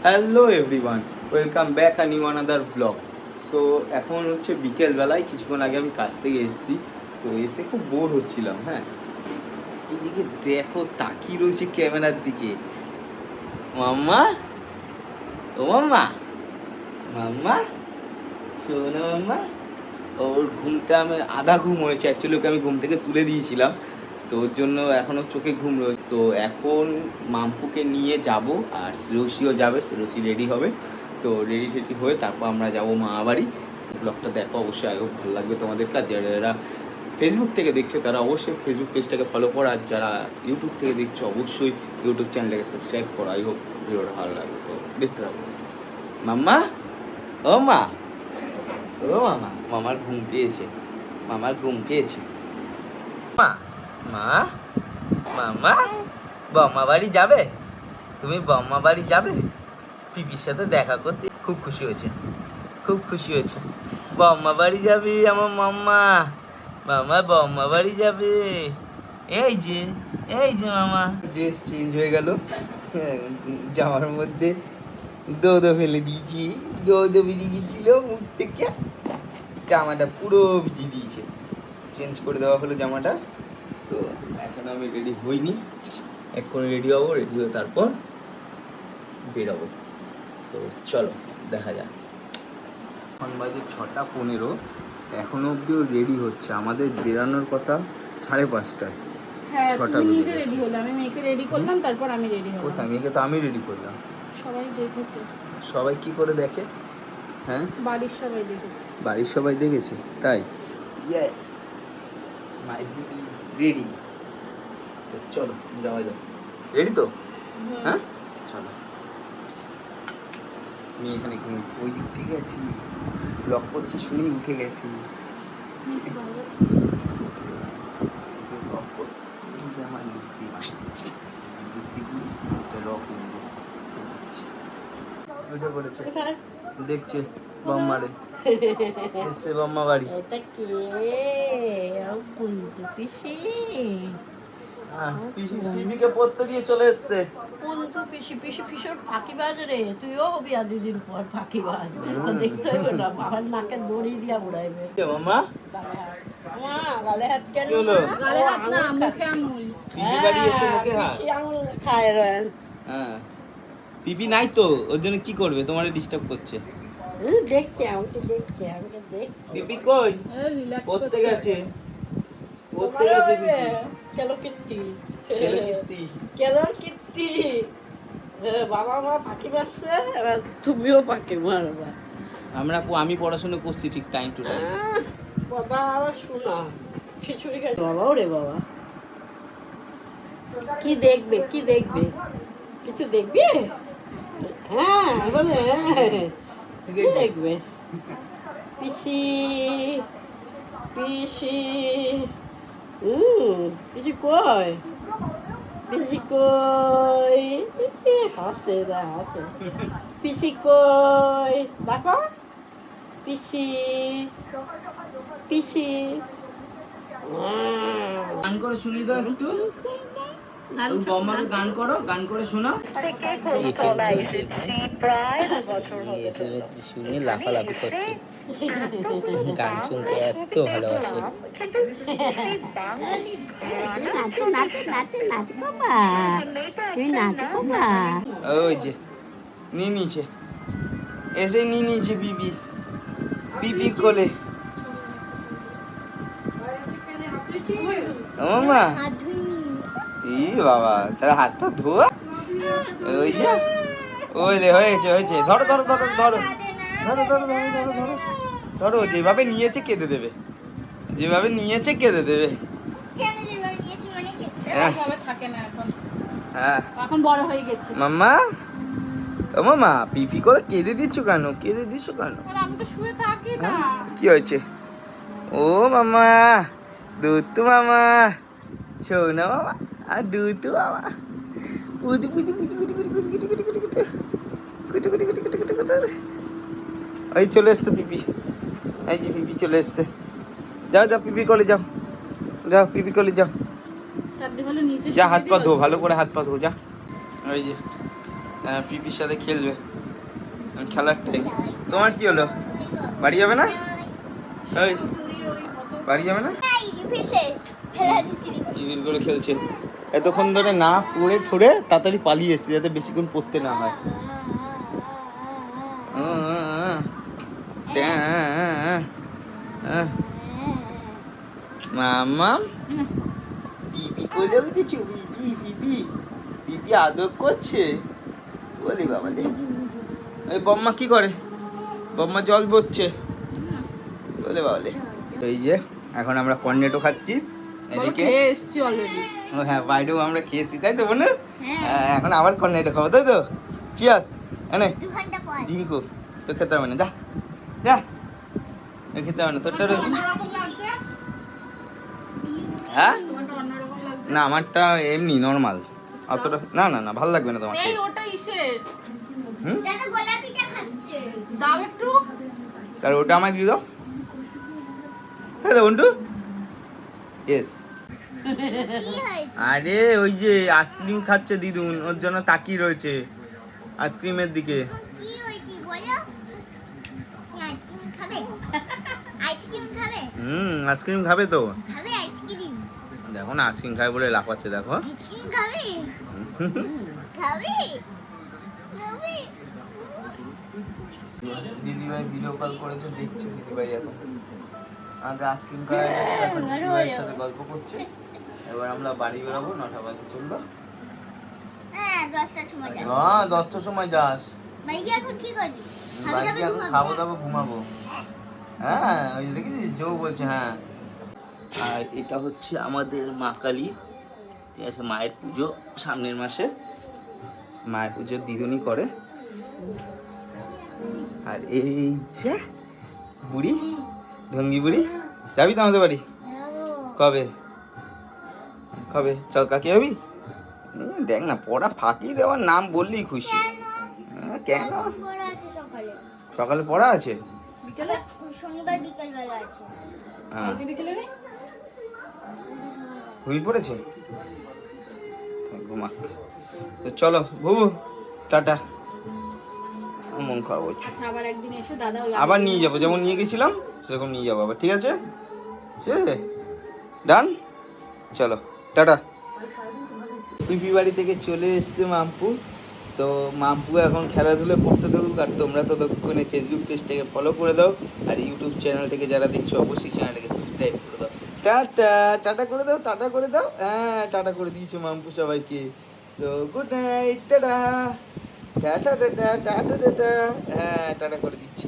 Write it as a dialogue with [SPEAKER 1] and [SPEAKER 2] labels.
[SPEAKER 1] Hello everyone, welcome back a new another vlog. So এখন হচ্ছে বিকেলবেলায়, কিছুক্ষণ আগে আমি কাজ থেকে এসেছি। তো এসে খুব বোর হচ্ছিলাম। হ্যাঁ, এইদিকে দেখো, তাকিয়ে রয়েছে ক্যামেরার দিকে। মাম্মা, ও মাম্মা, মাম্মা, শোনো মাম্মা। ওর ঘুমটা আমি আধা ঘুম হয়েছে, অ্যাকচুয়ালি ওকে আমি ঘুম থেকে তুলে দিয়েছিলাম, তো ওর জন্য এখনও চোখে ঘুম রয়েছে। তো এখন মাম্পুকে নিয়ে যাব, আর শ্রেয়সীও যাবে, শ্রেয়সী রেডি হবে। তো রেডি টেডি হয়ে তারপর আমরা যাবো মামা বাড়ি। ব্লগটা দেখো অবশ্যই, আগে ভালো লাগবে তোমাদের কাছে। যারা ফেসবুক থেকে দেখছো তারা অবশ্যই ফেসবুক পেজটাকে ফলো করো, আর যারা ইউটিউব থেকে দেখছো অবশ্যই ইউটিউব চ্যানেলটাকে সাবস্ক্রাইব করো। আই হোপ ভিডিওটা ভালো লাগবে, তো দেখতে থাকো। মাম্মা, ও মা, ও মামা, মামার ঘুম পেয়েছে, মামার ঘুম পেয়েছে। মা, মা, মামা, বম্মা বাড়ি যাবে? তুমি বম্মা বাড়ি যাবে? পিপির সাথে দেখা করতে খুব খুশি হয়েছে, খুব খুশি হয়েছে। বম্মা বাড়ি যাবে আমার মাম্মা, মামা বম্মা বাড়ি যাবে। এই যে, এই যে মামা। ড্রেস চেঞ্জ হয়ে গেল, জামার মধ্যে দৌড় ফেলে দিয়েছি, দৌড় বেরিয়ে গেছিল মুখ থেকে, জামাটা পুরো ভিজিয়ে দিয়েছে। চেঞ্জ করে দেওয়া হলো জামাটা। তো এখন আমি রেডি হইনি, এক্ষুনি রেডি হবো, রেডি হয়ে তারপর বেরোবো। তো চলো দেখা যাক। এখন বাজে 6:15, এখনো অবধিও রেডি হচ্ছে। আমাদের বেরানোর কথা 5:30টায়।
[SPEAKER 2] হ্যাঁ,
[SPEAKER 1] 6টা
[SPEAKER 2] তুমি
[SPEAKER 1] বেজে
[SPEAKER 2] নিজে
[SPEAKER 1] গেছে।
[SPEAKER 2] রেডি হলে, আমি মেয়েকে রেডি করলাম, তারপর আমি রেডি হলাম।
[SPEAKER 1] কোথায়? মেয়েকে তো আমি রেডি করলাম।
[SPEAKER 2] সবাই দেখেছে।
[SPEAKER 1] সবাই কি করে দেখে? হ্যাঁ,
[SPEAKER 2] বাড়ির সবাই দেখেছে।
[SPEAKER 1] বাড়ির সবাই দেখেছে, তাই? Yes, my baby ready. তো চলো যাওয়া যাক। রেডি তো? হ্যাঁ চলো। আমি এখানে ওই দিক থেকে আছি, ব্লগ করছি শুনেই উঠে গেছি। আমার লুসি মা, লুসি একটা রক উঠে পড়েছে, দেখছে বম্মারে, এসছে বম্মা বাড়ি।
[SPEAKER 2] এটা কে? কুঞ্জু পিসি।
[SPEAKER 1] টিভিকে পড়তে দিয়ে চলে এসছে।
[SPEAKER 2] কুঞ্জু পিসি, পিসি পিসির ফাঁকি বাজরে, তুইও হবি আর দুদিন পর ফাঁকি বাজ। দেখতে হইবে না, বাবার নাকে দড়ি দিয়া উড়াইবে।
[SPEAKER 1] মামা,
[SPEAKER 2] গালে হাত কেন?
[SPEAKER 1] কি হলো?
[SPEAKER 2] গালে হাত না, মুখে আঙুল।
[SPEAKER 1] পিপি বাড়ি এসে মুখে হাত?
[SPEAKER 2] পিসি আঙুল খায় রয়েন।
[SPEAKER 1] হ্যাঁ, পিপি নাই তো, ওর জন্য কি করবে? তোমার ডিস্টার্ব করছে।
[SPEAKER 2] দেখছে আমাকে, দেখছে আমাকে, দেখছে।
[SPEAKER 1] পিপি কই? পড়তে গেছে, পড়তে গেছে পিপি।
[SPEAKER 2] চলো কীর্তি,
[SPEAKER 1] কেলো কীর্তি,
[SPEAKER 2] চলো কীর্তি। বাবা মা পাখি বাজছে, এবার তুমিও পাখি মারবা।
[SPEAKER 1] আমি পড়াশোনা করছি ঠিক টাইম টু টাইম।
[SPEAKER 2] কথা আবার শোনা, খিচুড়ি খাই। বাবা ওরে বাবা, কি দেখবে, কি দেখবে? কিছু দেখবে? হ্যাঁ বলে, হ্যাঁ কি দেখবে? পিসি, পিসি, পিসি কই? পিসি কই? হাসে না, হাসে। পিসি কই? দেখো, পিসি, পিসি।
[SPEAKER 1] গান করে শুনি দাও একটু, বম্মাকে গান করো, গান করে শোনাও।
[SPEAKER 3] থেকে কলতলা এসেছি প্রায় 2 বছর হতে চলল।
[SPEAKER 1] শুনে লাফালাফি করছে, গান শুনতে এত ভালোবাসে।
[SPEAKER 3] কিন্তু সেই বাঙালি ঘরানা
[SPEAKER 2] নাচো নাচো নাচো নাচো বাবা, তুই নাচো বাবা।
[SPEAKER 1] ওই যে নিয়ে নিয়েছে, এসে নিয়ে নিয়েছে পিপি, পিপি কোলে। ও মা, ই বাবা, তার হাতটা ধোয়া। ওই যে, ওই রে, হয়েছে হয়েছে। ধরো ধরো ধরো ধরো ধরো ধরো ধরো ধরো ধরো ধরো, যেভাবে নিয়েছে কেঁদে দেবে, যেভাবে নিয়েছে কেঁদে দেবে। হ্যাঁ
[SPEAKER 2] থাকে না এখন,
[SPEAKER 1] হ্যাঁ,
[SPEAKER 2] এখন বড় হয়ে গেছে।
[SPEAKER 1] মাম্মা, ও মামা, পিপি করে কেঁদে দিচ্ছ কেন? কেঁদে দিচ্ছ কেন?
[SPEAKER 2] আমি তো শুয়ে থাকি না।
[SPEAKER 1] কি হয়েছে? ও মামা, দুতু মামা, ছৌনা মামা, আর দুতু মামা, পুজু পুজু পুজু কুটি কুটি কুটি কুটি কুটি কুটি কুটি কুটি কুটি কুটি কুটি কুটি কুটি। ওই চলে এসছে পিপি, এই যে পিপি চলে এসছে। যাও যাও পিপি কোলে যাও, যাও পিপি কোলে যাও, যা হাত পা ধো, ভালো করে হাত পা ধো, যা। ওই যে পিপির সাথে খেলবে, খেলার টাইম। তোমার কি হলো, বাড়ি যাবে না? ওই বাড়ি যাবে না? টিভির করে খেলছে এতক্ষণ ধরে, না পড়ে ঠোরে তাড়াতাড়ি পালিয়ে এসছে যাতে বেশিক্ষণ পড়তে না হয়। মামা পিপি কোলে উঠেছে, পিপি পিপি পিপি আদর করছে। বলি বাবা রে, ওই বম্মা কি করে? বম্মা জল পড়ছে। বলে বাবা রে। এই যে এখন আমরা কর্নেটো খাচ্ছি এদিকে। ও হ্যাঁ, বাইরেও আমরা খেয়েছি তাই তো বন্ধু। এখন আবার কর্নেটো খাবো তাই তো। চিয়ার্স। এনে ঝিঙ্কু তো খেতে হবে না, যা যা, খেতে হবে না তোরটা রয়েছে। হ্যাঁ না, আমারটা এমনি নর্মাল, অতটা না না না ভালো লাগবে না তোমার। তাহলে ওটা আমায় দিয়ে দাও তাই তো বন্ধু। ইয়েস। আরে ওই যে আইসক্রিম খাচ্ছে দিদুন, ওর জন্য তাকিয়ে রয়েছে আইসক্রিমের দিকে। আইসক্রিম খাবে তো, দেখো না আইসক্রিম খাবে বলে লাফাচ্ছে, দেখো। দিদিভাই ভিডিও কল করেছে, দেখছে দিদিভাই এখন আমাদের আইসক্রিম খাওয়া হয়ে গেছে, এখন দিদিভাইয়ের সাথে গল্প করছে। এবার আমরা বাড়ি বেরোবো, 9টা বাজে চললো। হ্যাঁ 10টার সময় যাস। বাড়ি এখন খাবো দাবো ঘুমাবো। হ্যাঁ ওই যে দেখেছিস ও বলছে হ্যাঁ। আর এটা হচ্ছে আমাদের মা কালী, ঠিক আছে, মায়ের পুজো সামনের মাসে, মায়ের পুজো দিদুনি করে। আর এই যে বুড়ি, ঢঙ্গি বুড়ি, যাবি তো আমাদের বাড়ি? কবে কবে চল, কাকে যাবি? দেখ না পড়া ফাঁকি দেওয়ার নাম বললেই খুশি। কেন সকালে পড়া আছে?
[SPEAKER 4] শনিবার বিকেল বেলা আছে।
[SPEAKER 1] ঘুমিয়ে পড়েছে, ঘুমাক। তো চলো বুবু, টাটা। মন খারাপ হচ্ছে, আবার নিয়ে যাবো, যেমন নিয়ে গেছিলাম সেরকম নিয়ে যাবো আবার, ঠিক আছে? ডান, চলো টাটা। পিপি বাড়ি থেকে চলে এসছে মাম্পু। তো মাম্পু এখন খেলাধুলো করতে থাকুক, আর তোমরা ততক্ষণে ফেসবুক পেজটাকে ফলো করে দাও, আর ইউটিউব চ্যানেল থেকে যারা দেখছো অবশ্যই চ্যানেলটাকে সাবস্ক্রাইব করে দাও। টাটা, টাটা করে দাও, টাটা করে দাও। হ্যাঁ টাটা করে দিয়েছে মাম্পু সবাইকে। তো good night, tata tata tata tata tata. হ্যাঁ টাটা করে দিচ্ছি।